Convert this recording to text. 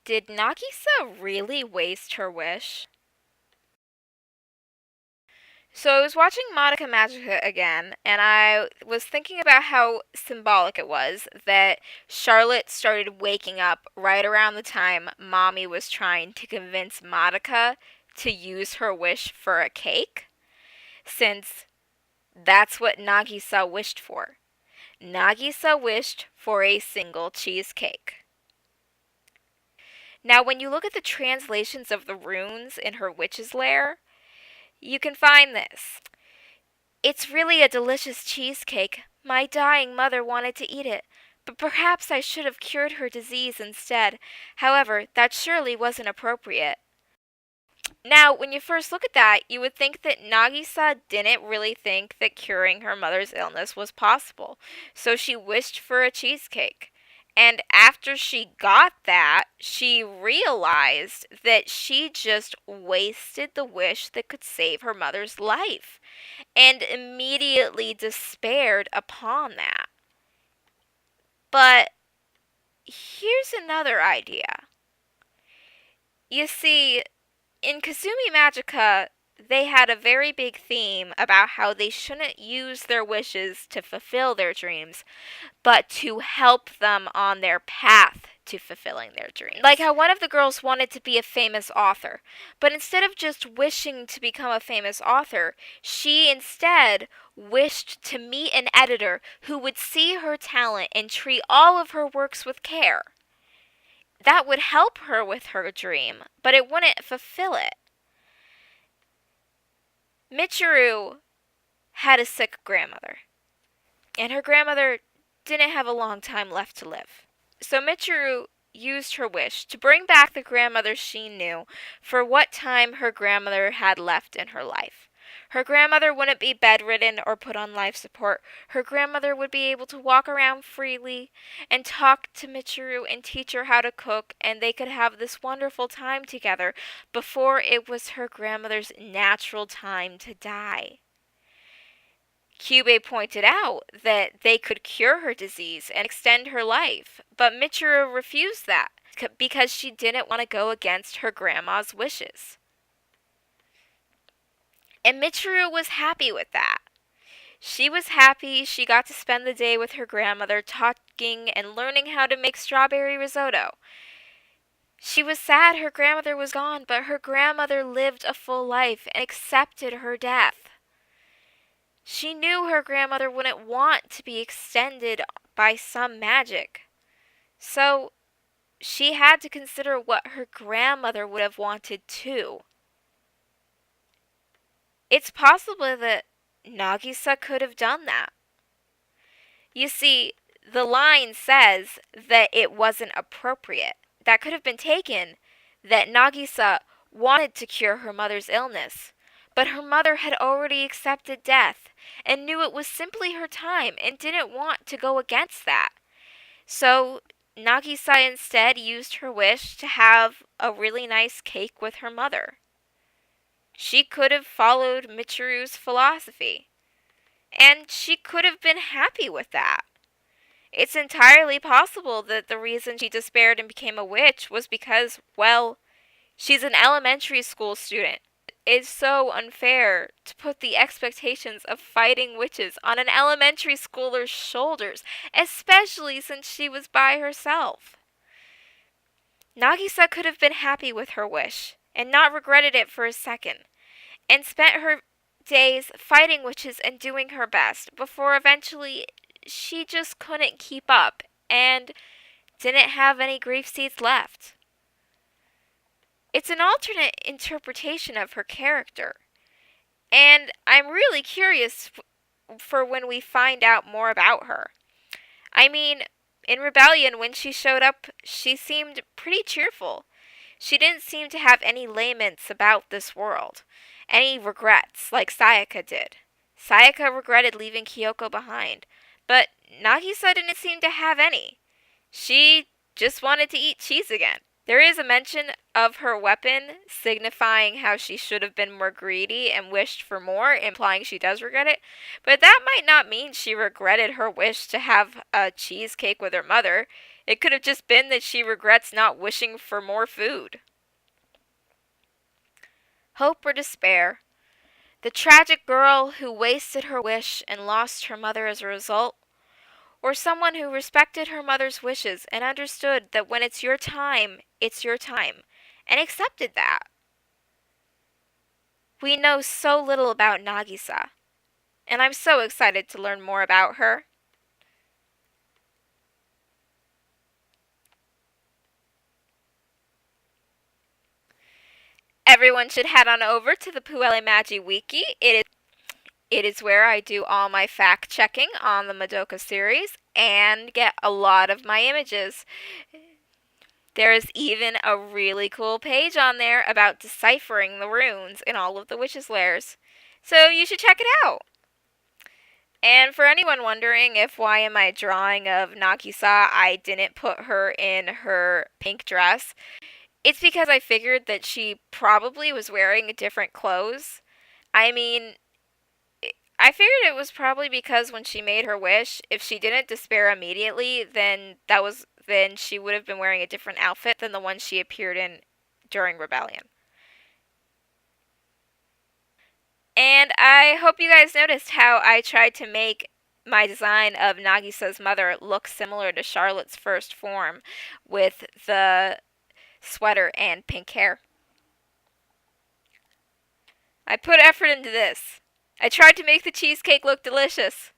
Did Nagisa really waste her wish? So I was watching Madoka Magica again, and I was thinking about how symbolic it was that Charlotte started waking up right around the time Mommy was trying to convince Madoka to use her wish for a cake, since that's what Nagisa wished for. Nagisa wished for a single cheesecake. Now, when you look at the translations of the runes in her witch's lair, you can find this. It's really a delicious cheesecake. My dying mother wanted to eat it, but perhaps I should have cured her disease instead. However, that surely wasn't appropriate. Now, when you first look at that, you would think that Nagisa didn't really think that curing her mother's illness was possible, so she wished for a cheesecake. And after she got that, she realized that she just wasted the wish that could save her mother's life, and immediately despaired upon that. But here's another idea. You see, in Kazumi Magica, they had a very big theme about how they shouldn't use their wishes to fulfill their dreams, but to help them on their path to fulfilling their dreams. Like how one of the girls wanted to be a famous author, but instead of just wishing to become a famous author, she instead wished to meet an editor who would see her talent and treat all of her works with care. That would help her with her dream, but it wouldn't fulfill it. Michiru had a sick grandmother, and her grandmother didn't have a long time left to live. So Michiru used her wish to bring back the grandmother she knew for what time her grandmother had left in her life. Her grandmother wouldn't be bedridden or put on life support. Her grandmother would be able to walk around freely and talk to Michiru and teach her how to cook, and they could have this wonderful time together before it was her grandmother's natural time to die. Kyubei pointed out that they could cure her disease and extend her life, but Michiru refused that because she didn't want to go against her grandma's wishes. And Michiru was happy with that. She was happy she got to spend the day with her grandmother talking and learning how to make strawberry risotto. She was sad her grandmother was gone, but her grandmother lived a full life and accepted her death. She knew her grandmother wouldn't want to be extended by some magic. So she had to consider what her grandmother would have wanted too. It's possible that Nagisa could have done that. You see, the line says that it wasn't appropriate. That could have been taken that Nagisa wanted to cure her mother's illness, but her mother had already accepted death and knew it was simply her time and didn't want to go against that. So Nagisa instead used her wish to have a really nice cake with her mother. She could have followed Michiru's philosophy, and she could have been happy with that. It's entirely possible that the reason she despaired and became a witch was because, well, she's an elementary school student. It's so unfair to put the expectations of fighting witches on an elementary schooler's shoulders, especially since she was by herself. Nagisa could have been happy with her wish and not regretted it for a second, and spent her days fighting witches and doing her best before eventually she just couldn't keep up and didn't have any grief seeds left. It's an alternate interpretation of her character, and I'm really curious for when we find out more about her. I mean, in Rebellion, when she showed up, she seemed pretty cheerful. She didn't seem to have any laments about this world, any regrets like Sayaka did. Sayaka regretted leaving Kyoko behind, but Nagisa didn't seem to have any. She just wanted to eat cheese again. There is a mention of her weapon signifying how she should have been more greedy and wished for more, implying she does regret it. But that might not mean she regretted her wish to have a cheesecake with her mother. It could have just been that she regrets not wishing for more food. Hope or despair? The tragic girl who wasted her wish and lost her mother as a result? Or someone who respected her mother's wishes and understood that when it's your time, and accepted that? We know so little about Nagisa, and I'm so excited to learn more about her. Everyone should head on over to the Puele Magi Wiki. It is where I do all my fact checking on the Madoka series and get a lot of my images. There is even a really cool page on there about deciphering the runes in all of the witches' lairs. So you should check it out. And for anyone wondering if why in my drawing of Nagisa I didn't put her in her pink dress, it's because I figured that she probably was wearing different clothes. I mean, I figured it was probably because when she made her wish, if she didn't despair immediately, then she would have been wearing a different outfit than the one she appeared in during Rebellion. And I hope you guys noticed how I tried to make my design of Nagisa's mother look similar to Charlotte's first form with the sweater and pink hair. I put effort into this. I tried to make the cheesecake look delicious.